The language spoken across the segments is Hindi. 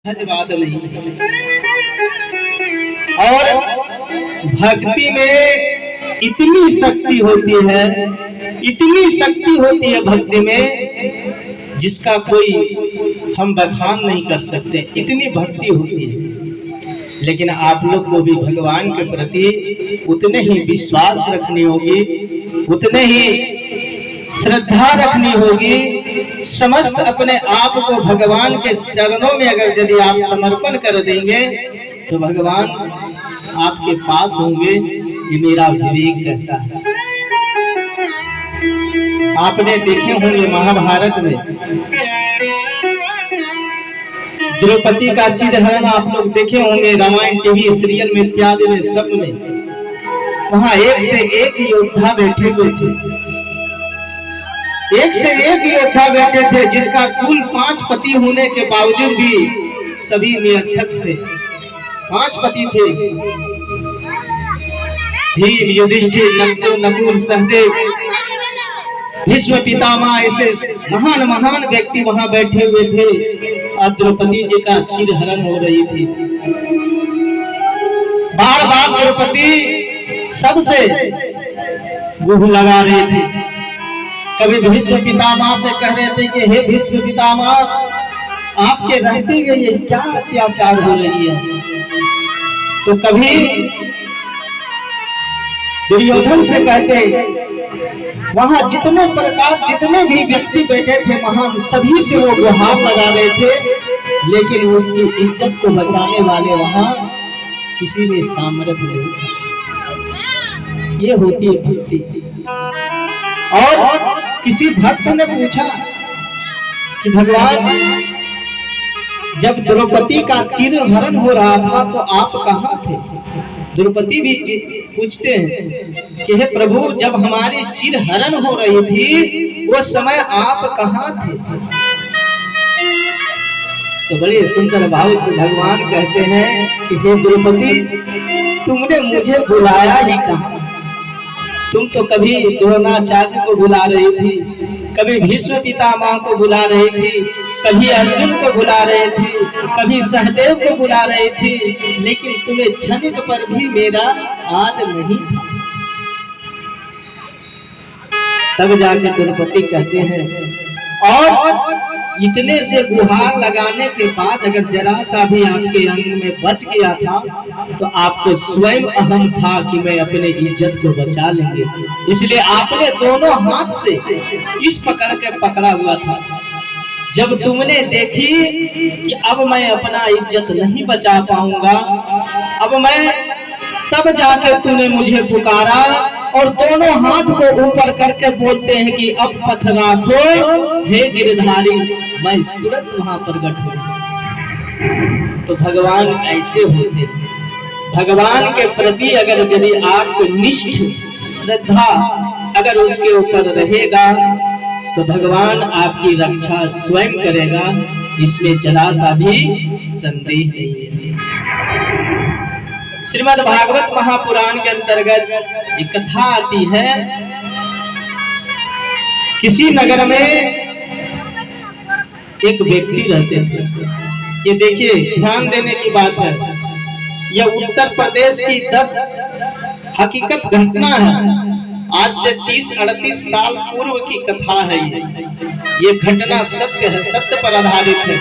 बात नहीं। और भक्ति में इतनी शक्ति होती है, इतनी शक्ति होती है भक्ति में जिसका कोई हम बखान नहीं कर सकते, इतनी भक्ति होती है। लेकिन आप लोग को भी भगवान के प्रति उतने ही विश्वास रखनी होगी, उतने ही श्रद्धा रखनी होगी। समस्त अपने आप को भगवान के चरणों में अगर यदि आप समर्पण कर देंगे तो भगवान आपके पास होंगे, ये मेरा विवेक कहता है। आपने देखे होंगे महाभारत में द्रौपदी का चिरहरण आप लोग देखे होंगे, रामायण टीवी सीरियल में इत्यादि में सब में। वहां एक से एक योद्धा बैठे हुए थे, एक से एक योद्धा बैठे थे, जिसका कुल 5 पति होने के बावजूद भी सभी निरर्थक थे। 5 पति थे, भीम, युधिष्ठिर, नकुल, सहदेव, भीष्म पितामह, ऐसे महान महान व्यक्ति वहां बैठे हुए थे। और द्रौपदी जी का चिरहरण हो रही थी। बार बार द्रौपदी सबसे गुह लगा रही थी। कभी भीष्म पितामह से कह रहे थे कि हे भीष्म पितामह, आपके रहते हुए ये क्या अत्याचार हो रही है। तो कभी दुर्योधन से कहते, वहां जितने प्रकार जितने भी व्यक्ति बैठे थे महान, सभी से वो गुहार लगा रहे थे, लेकिन उसकी इज्जत को बचाने वाले वहां किसी में सामर्थ्य नहीं था। ये होती है भक्ति। और किसी भक्त ने पूछा कि भगवान, जब द्रौपदी का चिरहरण हो रहा था तो आप कहाँ थे। द्रौपदी भी पूछते हैं कि हे प्रभु, जब हमारी चिरहरण हो रही थी वो समय आप कहाँ थे। तो बड़े सुंदर भाव से भगवान कहते हैं कि हे द्रौपदी, तुमने मुझे बुलाया ही कहाँ। तुम तो कभी द्रोणाचार्य को बुला रही थी, कभी भीष्म पितामह को बुला रही थी, कभी अर्जुन को बुला रही थी, कभी सहदेव को बुला रही थी, लेकिन तुम्हें क्षणिक पर भी मेरा याद नहीं था। तब जाके द्रौपदी कहते हैं, और इतने से गुहार लगाने के बाद अगर जरा सा भी आपके अंग में बच गया था तो आपको स्वयं अहम था कि मैं अपने इज्जत को बचा लेंगे, इसलिए आपने दोनों हाथ से इस पकड़ के पकड़ा हुआ था। जब तुमने देखी कि अब मैं अपना इज्जत नहीं बचा पाऊंगा, अब मैं, तब जाके तूने मुझे पुकारा और दोनों हाथ को ऊपर करके बोलते हैं कि अब पथ राखो हे गिरधारी, मैं तुरंत वहां प्रकट हूं। तो भगवान ऐसे होते हैं। भगवान के प्रति अगर यदि आपको निष्ठ श्रद्धा अगर उसके ऊपर रहेगा तो भगवान आपकी रक्षा स्वयं करेगा, इसमें जरा सा भी संदेह नहीं है। श्रीमद् भागवत महापुराण के अंतर्गत एक कथा आती है। किसी नगर में एक व्यक्ति रहते थे। ये देखिए, ध्यान देने की बात है, यह उत्तर प्रदेश की 10 हकीकत घटना है। आज से 30-38 साल पूर्व की कथा है। ये घटना सत्य है, सत्य पर आधारित है।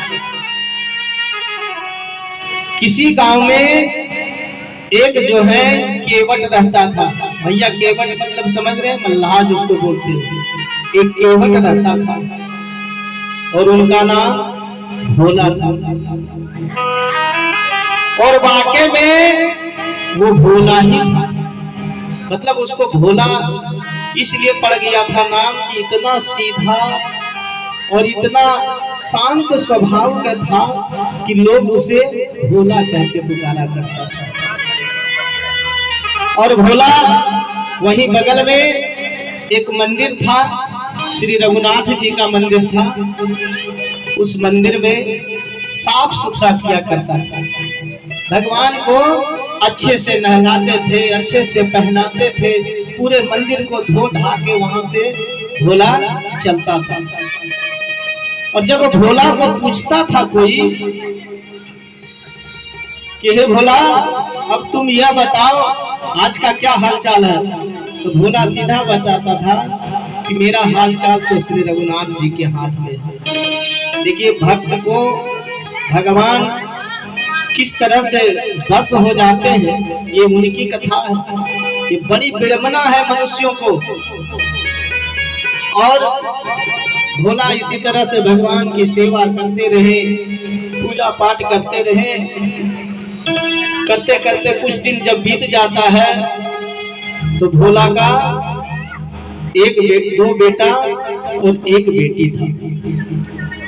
किसी गांव में एक जो है केवट रहता था। भैया केवट मतलब समझ रहे हैं, मल्लाह जिसको बोलते हैं। एक केवट रहता था और उनका नाम भोला था। और वाकई में वो भोला ही था, मतलब उसको भोला इसलिए पड़ गया था नाम कि इतना सीधा और इतना शांत स्वभाव का था कि लोग उसे भोला कह के पुकारा करता था। और भोला, वहीं बगल में एक मंदिर था, श्री रघुनाथ जी का मंदिर था। उस मंदिर में साफ सुथरा किया करता था। भगवान को अच्छे से नहलाते थे, अच्छे से पहनाते थे, पूरे मंदिर को धो धा के वहां से भोला चलता था। और जब भोला को पूछता था कोई कि हे भोला, अब तुम यह बताओ आज का क्या हाल चाल है। तो भोला सीधा बताता था कि मेरा हाल चाल तो श्री रघुनाथ जी के हाथ में है। देखिए, भक्त को भगवान किस तरह से बस हो जाते हैं, ये उनकी कथा है। ये बड़ी विडंबना है मनुष्यों को। और भोला इसी तरह से भगवान की सेवा करते रहे, पूजा पाठ करते रहे। करते करते कुछ दिन जब बीत जाता है तो भोला का दो बेटा और एक बेटी था।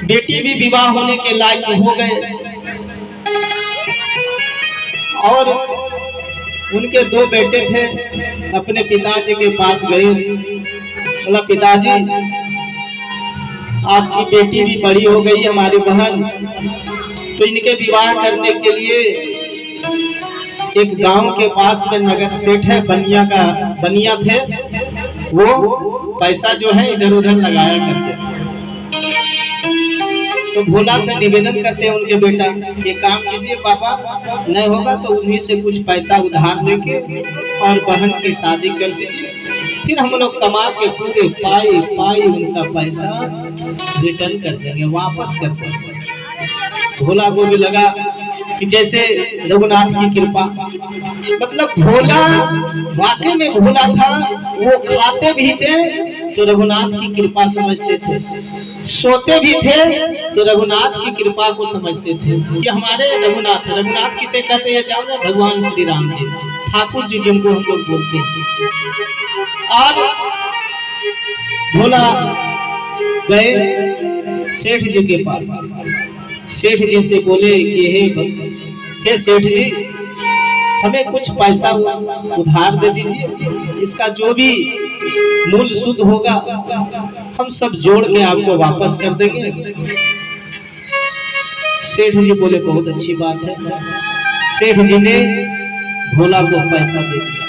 बेटी भी विवाह होने के लायक हो गए और उनके दो बेटे थे। अपने पिताजी के पास गए, बोला पिताजी, आपकी बेटी भी बड़ी हो गई, हमारी बहन, तो इनके विवाह करने के लिए एक गांव के पास में नगर सेठ है, बनिया थे, वो पैसा जो है इधर उधर लगाया करते। तो भोला से निवेदन करते हैं उनके बेटा, ये काम कीजिए पापा, नहीं होगा तो उन्हीं से कुछ पैसा उधार लेके और बहन की शादी कर दीजिए, फिर हम लोग कमा के पूरे पाई उनका पैसा रिटर्न कर देंगे, वापस कर देंगे। भोला को भी लगा कि जैसे रघुनाथ की कृपा, मतलब भोला वाकई में भोला था। वो खाते भी थे तो रघुनाथ की कृपा समझते थे, सोते भी थे तो रघुनाथ की कृपा को समझते थे कि हमारे रघुनाथ किसे कहते हैं जानो? भगवान श्री राम जी, ठाकुर जी जिनको हम लोग बोलते हैं। और भोला गए सेठ जी के पास। सेठ जी से बोले कि हे सेठ जी, हमें कुछ पैसा उधार दे दीजिए, इसका जो भी मूल्य शुद्ध होगा हम सब जोड़ के आपको वापस कर देंगे। सेठ जी बोले बहुत अच्छी बात है। सेठ जी ने भोला को पैसा दे दिया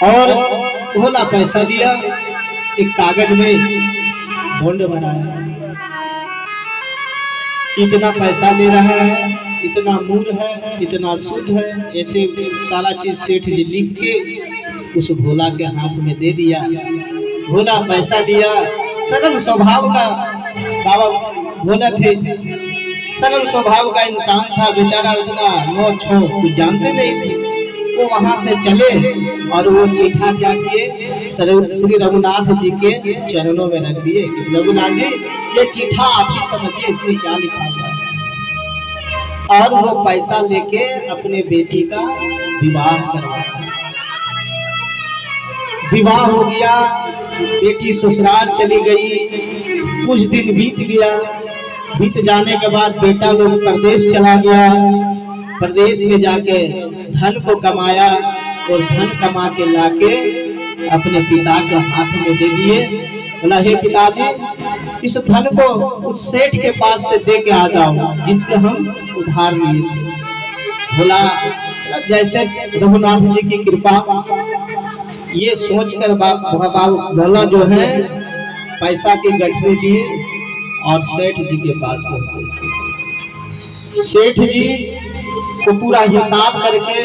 और भोला पैसा दिया, एक कागज में बॉन्ड बनाया, इतना पैसा ले रहा है, इतना मूल्य है, इतना शुद्ध है, ऐसे सारा चीज सेठ जी लिख के उस भोला के हाथ में दे दिया। भोला पैसा दिया, सरल स्वभाव का बाबा भोला थे, सरल स्वभाव का इंसान था बेचारा, उतना नोच हो कुछ जानते नहीं थे। वो वहां से चले और वो चिट्ठा क्या किए, श्री रघुनाथ जी के चरणों में रख दिए कि रघुनाथ जी, ये चिट्ठा आप ही समझिए इसमें क्या लिखा हुआ है। और वो पैसा लेके अपने बेटी का विवाह करवाया। विवाह हो गया, बेटी ससुराल चली गई। कुछ दिन बीत गया, बीत जाने के बाद बेटा लोग प्रदेश चला गया। प्रदेश में जाके धन को कमाया और धन कमा के लाके अपने पिता के हाथ में दे दिए। बोला हे पिताजी, इस धन को उस सेठ के पास से दे के आ जाओ जिससे हम उधार लिए थे। बोला जैसे रघुनाथ जी की कृपा, ये सोचकर भोला जो है पैसा की गठरी लिए और सेठ जी के पास पहुंचे। सेठ जी को पूरा हिसाब करके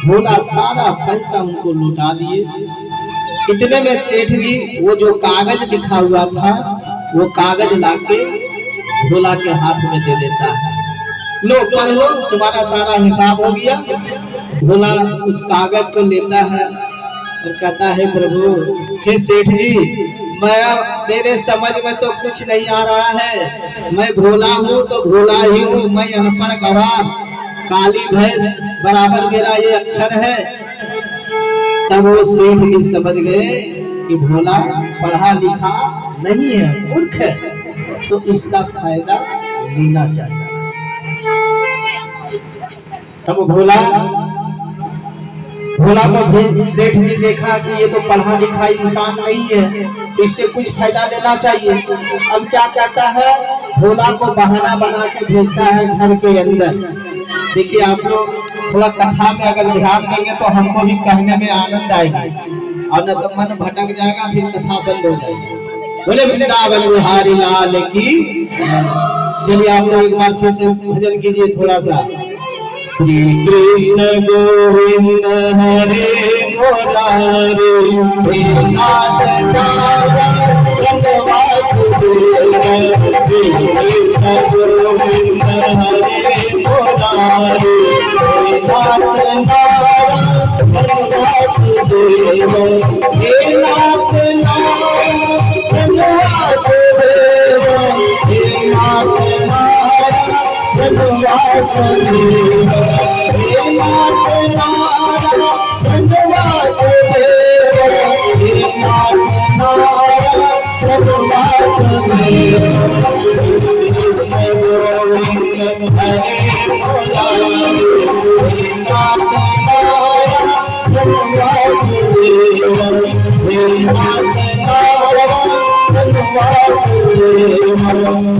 भोला सारा पैसा उनको लौटा दिए। इतने में सेठ जी वो जो कागज लिखा हुआ था वो कागज लाके भोला के हाथ में दे देता है, लो पढ़ लो, तुम्हारा सारा हिसाब हो गया। भोला उस कागज को लेता है और कहता है प्रभु, हे सेठ जी, मेरे समझ में तो कुछ नहीं आ रहा है, मैं भोला हूँ तो भोला ही हूँ, मैं अनपढ़ गवार, काली भैंस बराबर मेरा ये अक्षर है। तब वो सेठ जी समझ गए कि भोला पढ़ा लिखा नहीं है, मूर्ख है, तो इसका फायदा लेना चाहिए। तब भोला को सेठ ने देखा कि ये तो पढ़ा लिखा इंसान नहीं है, तो इससे कुछ फायदा लेना चाहिए। अब क्या कहता है, भोला को बहाना बना के भेजता है घर के अंदर। देखिए आप लोग थोड़ा कथा में अगर ध्यान देंगे तो हमको भी कहने में आनंद आएगा, और न तो मन भटक जाएगा, फिर कथा बंद हो जाएगी। बोले वृंदावन बिहारी लाल की। चलिए आप लोग एक बार फिर से भजन कीजिए थोड़ा सा। श्री कृष्ण गोविंद हरे मुरारे, हे नाथ नारायण वासुदेव, श्री कृष्ण गोविंद हरे मुरारे, हे नाथ नारायण वासुदेव, हे नाथ नारायण वासुदेव, हे नाथ नारायण वासुदेव, हे नाथ नारायण वासुदेव, हे नाथ नारायण वासुदेव, कृष्ण गोविंद हरे मुरारे, हे नाथ नारायण वासुदेव,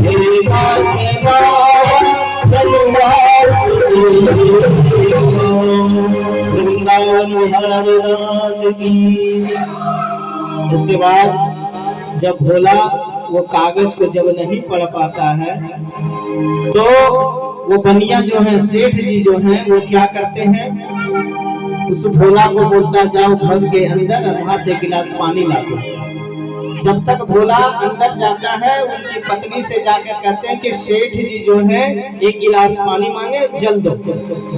हे नाथ नारायण वासुदेव, हे नाथ इसके बाद जब भोला वो कागज को जब नहीं पढ़ पाता है तो वो बनिया जो है, सेठ जी जो है, वो क्या करते हैं, उस भोला को बोलता जाओ घर के अंदर वहां से गिलास पानी ला दो। जब तक भोला अंदर जाता है उनकी पत्नी से जाकर कहते हैं कि सेठ जी जो है एक गिलास पानी मांगे, जल दो।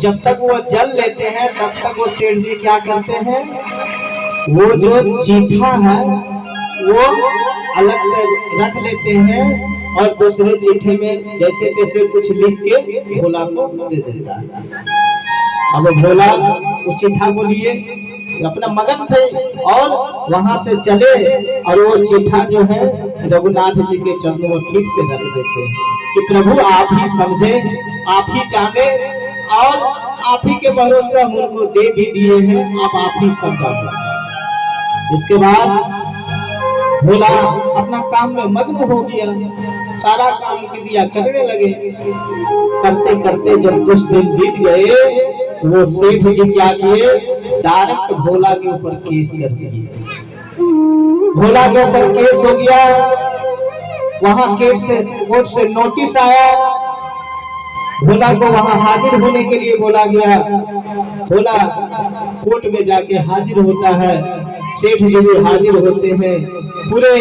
जब तक वो जल लेते हैं तब तक वो सेठ जी क्या करते हैं, वो जो चीठा है वो अलग से रख लेते हैं और दूसरे चिट्ठी में जैसे तैसे कुछ लिख के भोला को दे देता है। अब भोला उस चिट्ठा को लिए अपना मगन थे और वहां से चले और वो चिट्ठा जो है रघुनाथ जी के चरणों में फिर से रख देते हैं कि प्रभु आप ही समझे, आप ही जाने और आप ही के भरोसे हम उनको दे भी दिए हैं, अब आप ही समझा। इसके बाद भोला अपना काम में मग्न हो गया, सारा काम क्रिया करने लगे। करते करते जब कुछ दिन बीत गए वो सेठ जी क्या किए, डायरेक्ट भोला के ऊपर केस कर दिए। भोला के ऊपर केस हो गया, वहां कोर्ट से नोटिस आया, भोला को वहां हाजिर होने के लिए बोला गया। भोला कोर्ट में जाके हाजिर होता है, सेठ जी भी हाजिर होते हैं, पूरे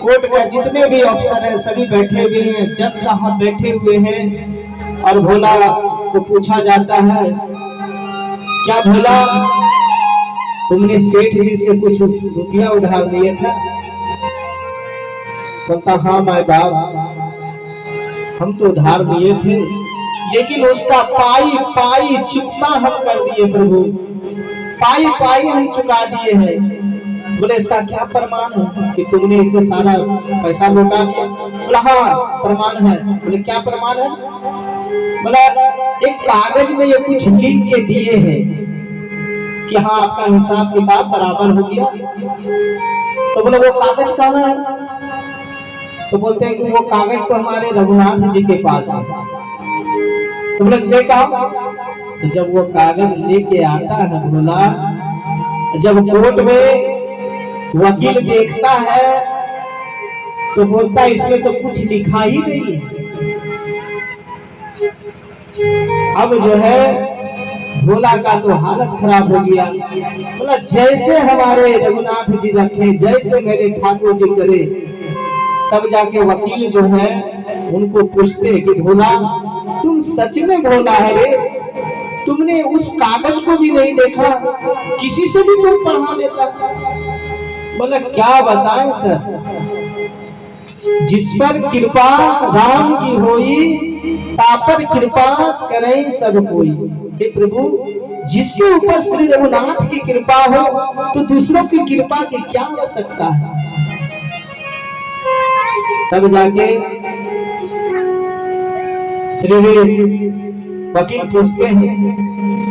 कोर्ट में जितने भी अफसर हैं सभी बैठे हुए हैं, जज साहब बैठे हुए हैं और भोला को पूछा जाता है, क्या भोला तुमने सेठ जी से कुछ रुपया उधार लिया था? बोलता हाँ माय बाप, हम तो उधार लिए थे लेकिन उसका पाई पाई चुकता हम कर दिए प्रभु, पाई पाई हम चुका दिए हैं। बोले इसका क्या प्रमाण है कि तुमने इसे सारा पैसा लौटा दिया? बोला हाँ प्रमाण है। बोले क्या प्रमाण है? बोला एक कागज में ये कुछ लिख के दिए हैं कि हाँ आपका हिसाब किताब बराबर हो गया। तो बोले वो कागज कहाँ है? तो बोलते हैं कि वो कागज तो हमारे रघुनाथ जी के पास है। तो बोले देखा, तो जब वो कागज लेके आता है भोला, जब कोर्ट में वकील देखता है तो बोलता इसमें तो कुछ लिखा ही नहीं है। अब जो है भोला का तो हालत खराब हो गया। बोला जैसे हमारे रघुनाथ जी रखे, जैसे मेरे ठाकुर जी करे। तब जाके वकील जो है उनको पूछते कि भोला तुम सच में भोला है रे? तुमने उस कागज को भी नहीं देखा, किसी से भी तुम पढ़ा लेता? बोला क्या बताएं सर, जिस पर कृपा राम की होई तापर कृपा करें सब कोई। हे प्रभु जिसके ऊपर श्री रघुनाथ की कृपा हो तो दूसरों की कृपा की क्या आवश्यकता है? तब जाके श्री वकील पूछते हैं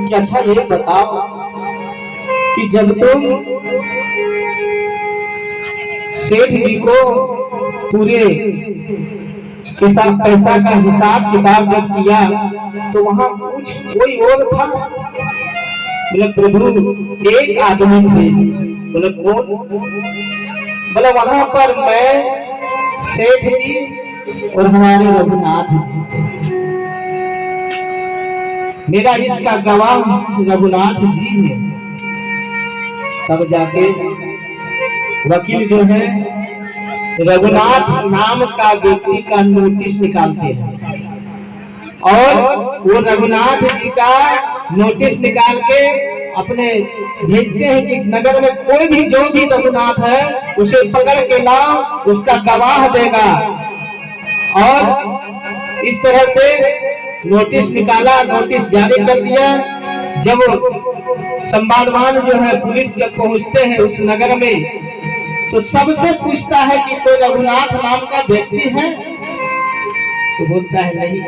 कि अच्छा ये बताओ कि जब तुम सेठ जी को पूरे पैसा का हिसाब किताब जब किया तो वहां कुछ कोई और था? बोले प्रभु एक आदमी थे। बोले कौन? बोले वहां पर मैं, सेठ जी और हमारे रघुनाथ जी। मेरा इसका गवाह रघुनाथ जी है। तब जाके वकील जो है रघुनाथ नाम का व्यक्ति का नोटिस निकालते हैं और वो रघुनाथ जी का नोटिस निकाल के अपने भेजते हैं कि नगर में कोई भी जो भी रघुनाथ है उसे पकड़ के लाओ, उसका गवाह देगा। और इस तरह से नोटिस निकाला, नोटिस जारी कर दिया। जब संवादवान जो है पुलिस जब पहुंचते हैं उस नगर में तो सबसे पूछता है कि कोई रघुनाथ नाम का व्यक्ति है, तो बोलता है नहीं।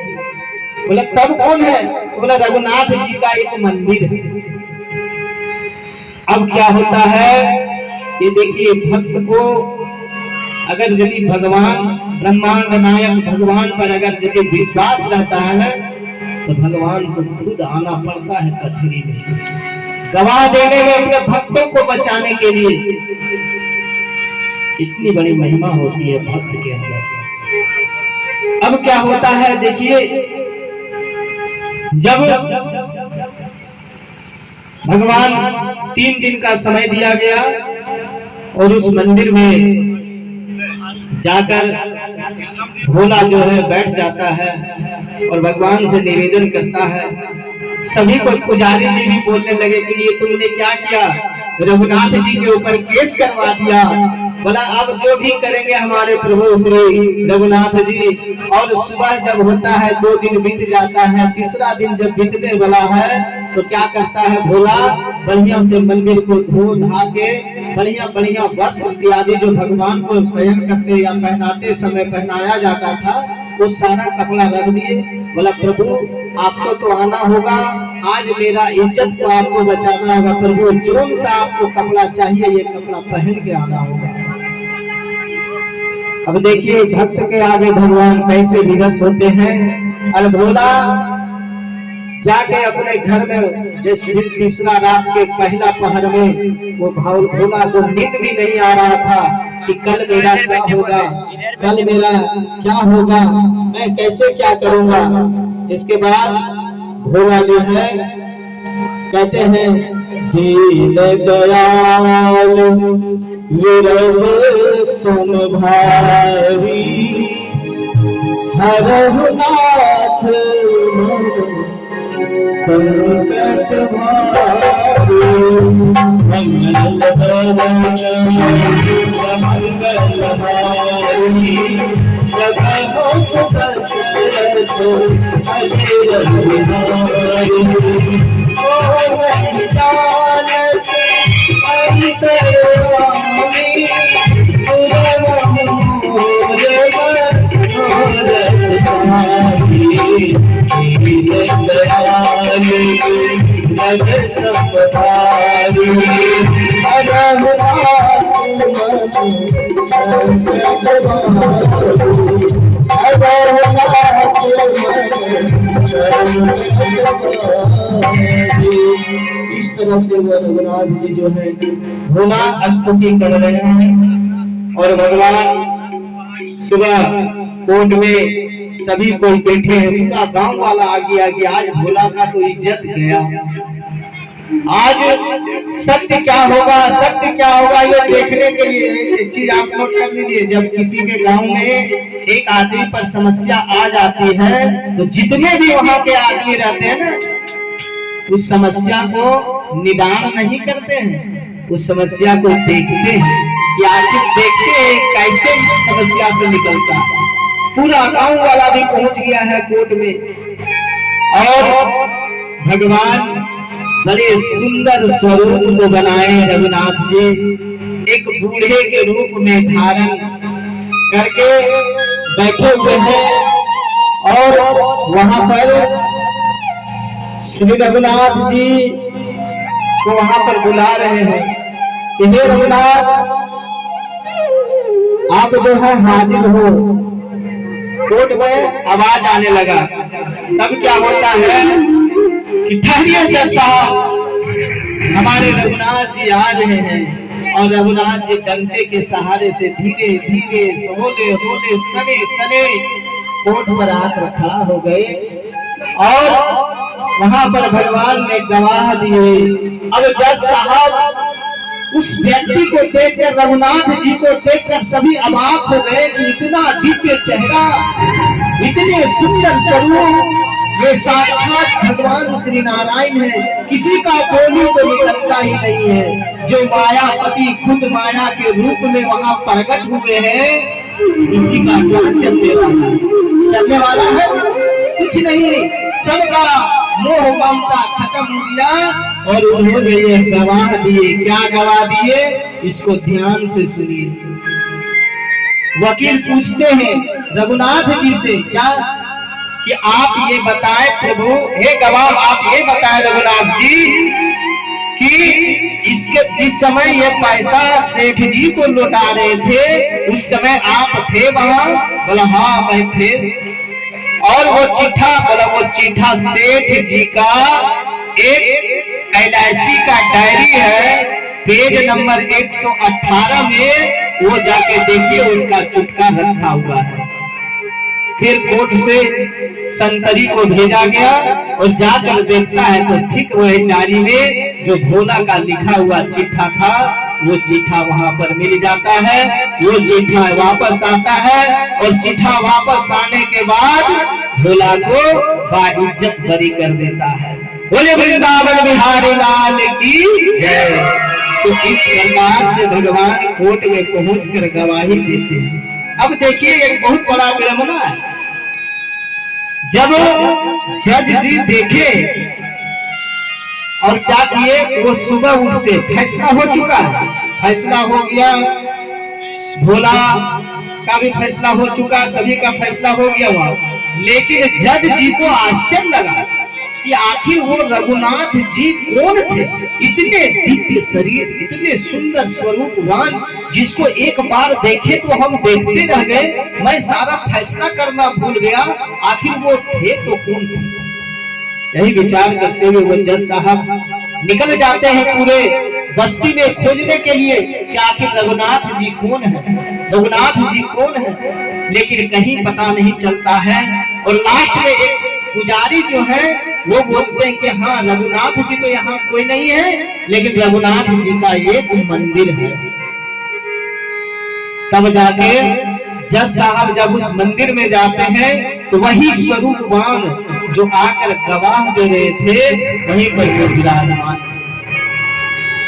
बोला तब कौन है? तो बोला रघुनाथ जी का एक मंदिर है। अब क्या होता है ये देखिए, भक्त को अगर यदि भगवान ब्रह्मांड नायक भगवान पर अगर यदि विश्वास रहता है तो भगवान को खुद आना पड़ता है कचहरी में, गवाह देने में, अपने भक्तों को बचाने के लिए। इतनी बड़ी महिमा होती है भक्त के अंदर। अब क्या होता है देखिए, जब भगवान 3 दिन का समय दिया गया और उस मंदिर में जाकर भोला जो है बैठ जाता है और भगवान से निवेदन करता है। सभी को पुजारी जी भी बोलने लगे कि ये तुमने क्या किया, रघुनाथ जी के ऊपर केस करवा दिया। बोला अब जो भी करेंगे हमारे प्रभु श्री रघुनाथ जी। और सुबह जब होता है 2 दिन बीत जाता है, तीसरा दिन जब बीतने वाला है तो क्या करता है भोला, बढ़िया से मंदिर को धो धा के बढ़िया बढ़िया वस्त्र इत्यादि जो भगवान को शयन करते या पहनाते समय पहनाया जाता था वो सारा कपड़ा रख दिए। बोला प्रभु आपको तो आना होगा, आज मेरा इज्जत को आपको बचाना होगा। प्रभु जोन सा आपको कपड़ा चाहिए ये कपड़ा पहन के आना होगा। अब देखिए भक्त के आगे भगवान कैसे विवश होते हैं। और भोला जाके अपने घर में जैसे तीसरा रात के पहला पहर में वो भोला को नींद भी नहीं आ रहा था कि कल मेरा क्या होगा, कल मेरा क्या होगा, मैं कैसे क्या करूंगा। इसके बाद भोला जो है कहते हैं दीन दयाल सुन भाई हरहु नाथ संकट भारी मंगल मंगलहारी जगहो सुदर्शत अजर बिहारी जानत अंतर्यामी इस तरह से वो रघुनाथ जी जो है भोला स्तुति कर रहे हैं। और भगवान सुबह कोर्ट में सभी कोई बैठे हैं, पूरा गांव वाला आगे आगे, आज भोला का तो इज्जत गया। आज सत्य क्या होगा, सत्य क्या होगा ये देखने के लिए एक चीज आप नोट कर लीजिए। जब किसी के गांव में एक आदमी पर समस्या आ जाती है तो जितने भी वहां के आदमी रहते हैं ना उस समस्या को निदान नहीं करते हैं, उस समस्या को देखते हैं कि आखिर देखते हैं कैसे समस्या से निकलता। पूरा गांव वाला भी पहुंच गया है कोर्ट में और भगवान बड़े सुंदर स्वरूप को बनाए रघुनाथ जी, एक बूढ़े के रूप में धारण करके बैठे हुए हैं। और वहां पर श्री रघुनाथ जी को वहां पर बुला रहे हैं कि हे रघुनाथ आप जो है हाजिर हो। कोर्ट में आवाज आने लगा। तब क्या होता है कि ठहरिए जैसा हमारे रघुनाथ जी आ रहे हैं। और रघुनाथ जी डंडे के सहारे से धीरे धीरे होले होले सने सने कोर्ट पर आकर खड़ा हो गए। और वहां पर भगवान ने गवाह दिए। अब जज साहब उस व्यक्ति को देखकर, रघुनाथ जी को देखकर सभी अवाक हो गए कि इतना दिव्य चेहरा, इतने सुंदर स्वरूप, ये साक्षात भगवान श्री नारायण है। किसी का बोली तो निकलता ही नहीं है। जो मायापति खुद माया के रूप में वहां प्रकट हुए हैं, किसी का क्या चलने वाला है? कुछ नहीं, सबका मोह ममता खत्म हो गया और उन्होंने ये गवाह दिए। क्या गवाह दिए? इसको ध्यान से सुनिए। वकील पूछते हैं रघुनाथ जी से, क्या कि आप ये बताएं प्रभु, हे गवाह आप ये बताएं रघुनाथ जी कि इसके जिस समय ये पैसा सेठ जी को लौटा रहे थे, उस समय आप थे वहां? बोला हाँ मैं थे। और वो चिट्ठा, बोला वो चिट्ठा सेठ जी का एक LIC का डायरी है, पेज नंबर 118 में, वो जाके देखिए उसका चिट्ठा रखा हुआ है। फिर कोर्ट से संतरी को भेजा गया और जाकर देखता है तो ठीक वही डायरी में जो भोला का लिखा हुआ चिट्ठा था, वो चिट्ठा वहां पर मिल जाता है। वो चिट्ठा वापस आता है और चिट्ठा वापस आने के बाद भोला को बाइज्जत बरी कर देता है। बोले वृंदावन बिहारी लाल की जय। तो इस प्रकार से भगवान कोर्ट में पहुंचकर गवाही देते हैं। अब देखिए एक बहुत बड़ा विडंबना है। जब जज जी देखे और क्या किए, वो सुबह उठते, फैसला हो चुका है, फैसला हो गया, भोला का भी फैसला हो चुका, सभी का फैसला हो गया वहां। लेकिन जज जी को आश्चर्य लगा कि आखिर वो रघुनाथ जी कौन थे? इतने दिव्य शरीर, इतने सुंदर स्वरूपवान, जिसको एक बार देखे तो हम देखते रह गए, मैं सारा फैसला करना भूल गया, आखिर वो थे तो कौन थे? यही विचार करते हुए वो जज साहब निकल जाते हैं पूरे बस्ती में खोजने के लिए कि आखिर रघुनाथ जी कौन है, रघुनाथ जी कौन है। लेकिन कहीं पता नहीं चलता है और लास्ट में एक पुजारी जो है वो बोलते हैं कि हाँ रघुनाथ जी तो यहाँ कोई नहीं है, लेकिन रघुनाथ जी का एक मंदिर है। तब जाके जज साहब जब उस मंदिर में जाते हैं तो वही स्वरूपवान जो आकर गवाह दे रहे थे वहीं पर वो विराजमान।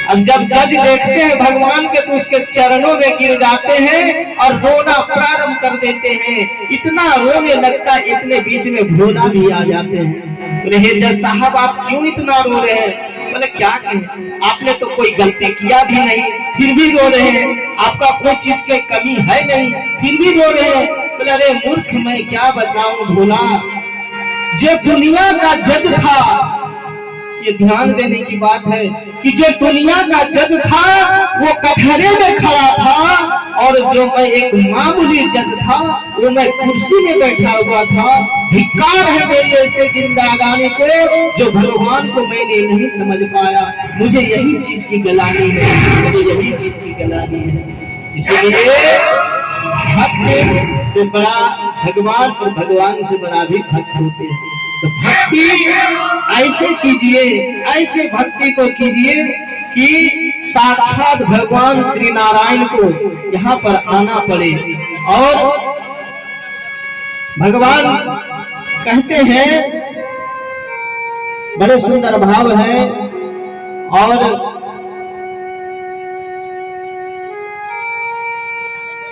अब जब जज देखते हैं भगवान के तो उसके चरणों में गिर जाते हैं और रोना प्रारंभ कर देते हैं। इतना रोने लगता है, इतने बीच में भोला भी आ जाते हैं। बोले हे जज साहब आप क्यों इतना रो रहे हैं? बोले क्या कहें, आपने तो कोई गलती किया भी नहीं फिर भी रो रहे हैं, आपका कोई चीज की कमी है नहीं फिर भी रो रहे हैं। बोले अरे मूर्ख मैं क्या बताऊं भोला, जो दुनिया का जज था, ये ध्यान देने की बात है कि जो दुनिया का जज था वो कटहरे में खड़ा था और जो मैं एक मामूली जज था वो मैं कुर्सी में बैठा हुआ था। धिक्कार है मेरे ऐसे जिंदगानी को जो भगवान को मैंने नहीं समझ पाया। मुझे यही चीज की गलानी है, मुझे यही चीज की गलानी है। इसलिए भक्त से बड़ा भगवान और भगवान से बड़ा भी भक्त होते हैं। तो भक्ति ऐसे कीजिए, ऐसे भक्ति को कीजिए कि साक्षात भगवान श्री नारायण को यहाँ पर आना पड़े। और भगवान कहते हैं, बड़े सुंदर भाव है और